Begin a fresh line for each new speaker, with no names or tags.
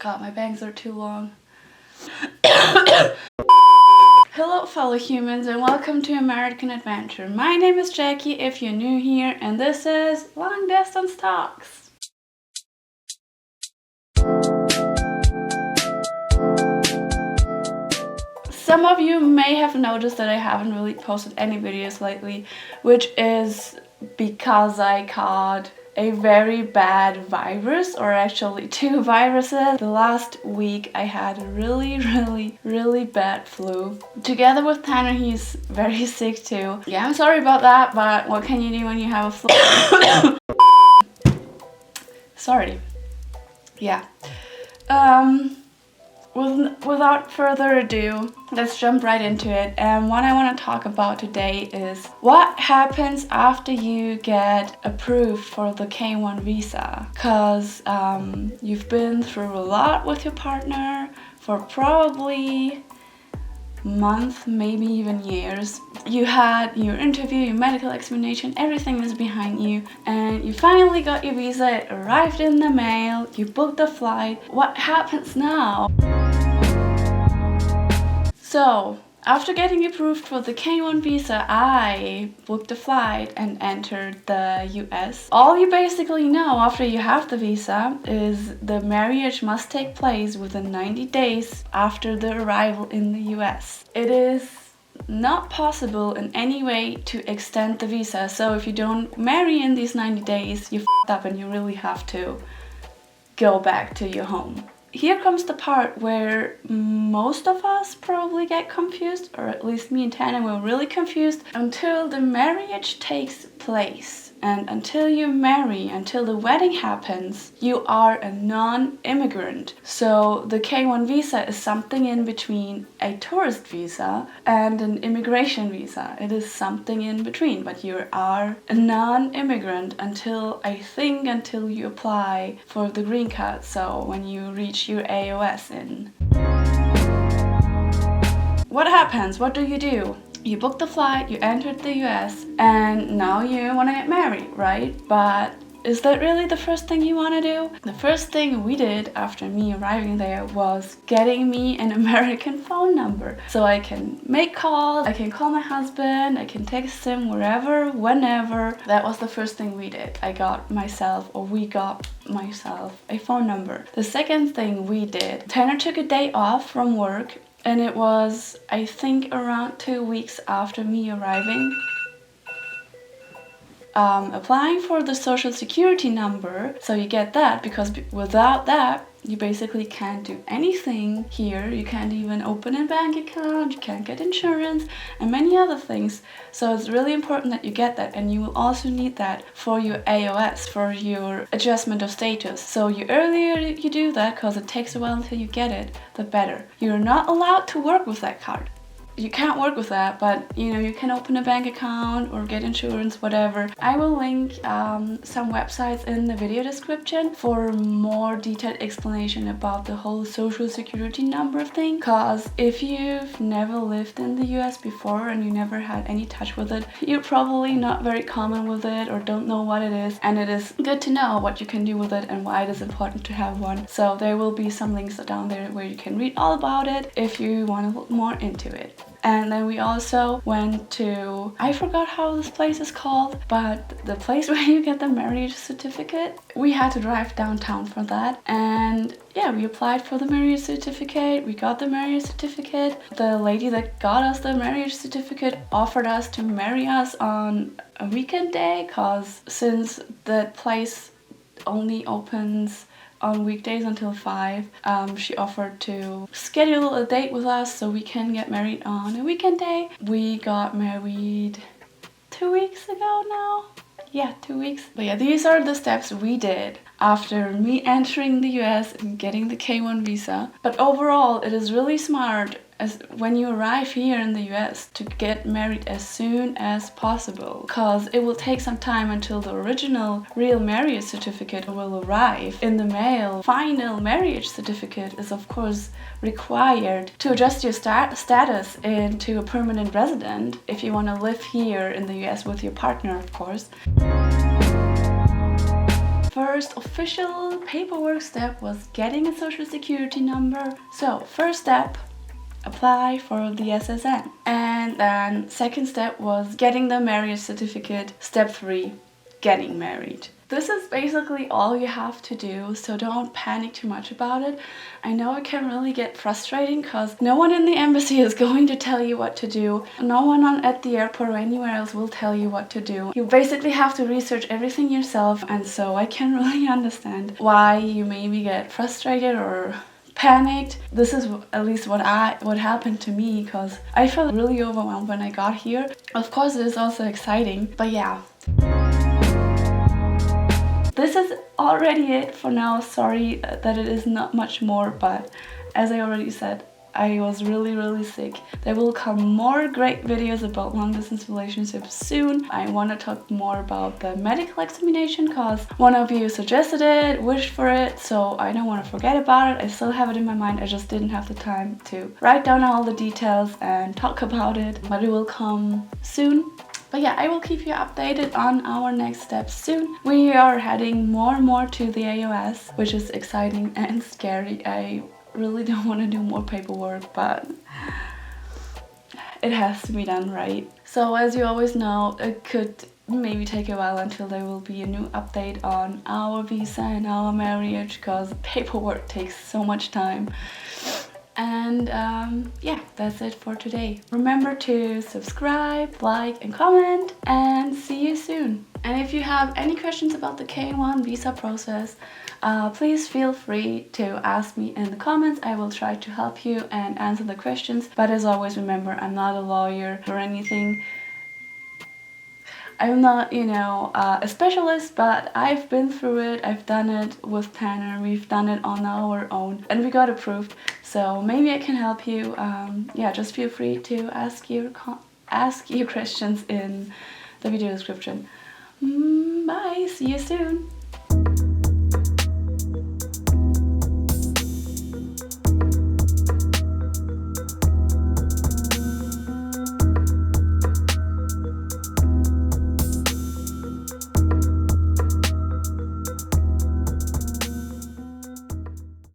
God, my bangs are too long. Hello fellow humans and welcome to American Adventure. My name is Jackie if you're new here, and this is Long Distance Talks. Some of you may have noticed that I haven't really posted any videos lately, which is because I caught a very bad virus, or actually two viruses. The last week I had a really bad flu. Together with Tanner, he's very sick too. Yeah, I'm sorry about that, but what can you do when you have a flu? Sorry. Yeah. Without further ado, let's jump right into it. And what I want to talk about today is what happens after you get approved for the K1 visa. Because you've been through a lot with your partner for probably months, maybe even years. You had your interview, your medical examination, everything is behind you, and you finally got your visa. It arrived in the mail, you booked the flight. What happens now? So, after getting approved for the K1 visa, I booked a flight and entered the US. All you basically know after you have the visa is the marriage must take place within 90 days after the arrival in the US. It is not possible in any way to extend the visa, so if you don't marry in these 90 days, you f***ed up and you really have to go back to your home. Here comes the part where most of us probably get confused, or at least me and Tana were really confused. Until the marriage takes place and until you marry, until the wedding happens, you are a non-immigrant. So the K1 visa is something in between a tourist visa and an immigration visa. It is something in between, but you are a non-immigrant until you apply for the green card. So when you reach your AOS in. What happens? What do? You booked the flight, you entered the US, and now you want to get married, right? But is that really the first thing you want to do? The first thing we did after me arriving there was getting me an American phone number. So I can make calls, I can call my husband, I can text him wherever, whenever. That was the first thing we did. We got myself a phone number. The second thing we did, Tanner took a day off from work, and it was, I think, around 2 weeks after me arriving. Applying for the social security number, so you get that, because without that you basically can't do anything here. You can't even open a bank account, you can't get insurance and many other things. So it's really important that you get that, and you will also need that for your AOS, for your adjustment of status. So the earlier you do that, because it takes a while until you get it, the better. You're not allowed to work with that card. You can't work with that, but you can open a bank account or get insurance, whatever. I will link some websites in the video description for more detailed explanation about the whole social security number thing. Cause if you've never lived in the US before and you never had any touch with it, you're probably not very common with it or don't know what it is, and it is good to know what you can do with it and why it is important to have one. So there will be some links down there where you can read all about it if you want to look more into it. And then we also went to, I forgot how this place is called, but the place where you get the marriage certificate. We had to drive downtown for that. And yeah, we applied for the marriage certificate. We got the marriage certificate. The lady that got us the marriage certificate offered us to marry us on a weekend day, cause since that place only opens on weekdays until 5, she offered to schedule a date with us so we can get married on a weekend day. We got married 2 weeks ago now. Yeah, 2 weeks. But yeah, these are the steps we did after me entering the US and getting the K1 visa. But overall, it is really smart as when you arrive here in the US to get married as soon as possible, because it will take some time until the original real marriage certificate will arrive in the mail. Final marriage certificate is of course required to adjust your status into a permanent resident if you want to live here in the US with your partner, of course. first official paperwork step was getting a social security number. So first step, apply for the SSN. And then second step was getting the marriage certificate. Step 3, getting married. This is basically all you have to do, so don't panic too much about it. I know it can really get frustrating because no one in the embassy is going to tell you what to do. No one at the airport or anywhere else will tell you what to do. You basically have to research everything yourself, and so I can really understand why you maybe get frustrated or panicked. This is at least what happened to me, because I felt really overwhelmed when I got here. Of course, it is also exciting, but yeah. This is already it for now. Sorry that it is not much more, but as I already said, I was really sick. There will come more great videos about long distance relationships soon. I want to talk more about the medical examination because one of you suggested it, wished for it, so I don't want to forget about it. I still have it in my mind, I just didn't have the time to write down all the details and talk about it, but it will come soon. But yeah, I will keep you updated on our next steps soon. We are heading more and more to the AOS, which is exciting and scary. I really don't want to do more paperwork, but it has to be done, right? So as you always know, it could maybe take a while until there will be a new update on our visa and our marriage, because paperwork takes so much time. And yeah, that's it for today. Remember to subscribe, like and comment, and see you soon. And if you have any questions about the K1 visa process, please feel free to ask me in the comments. I will try to help you and answer the questions. But as always, remember, I'm not a lawyer or anything. I'm not, a specialist, but I've been through it. I've done it with Tanner. We've done it on our own, and we got approved. So maybe I can help you. Yeah, just feel free to ask your questions in the video description. Bye. See you soon.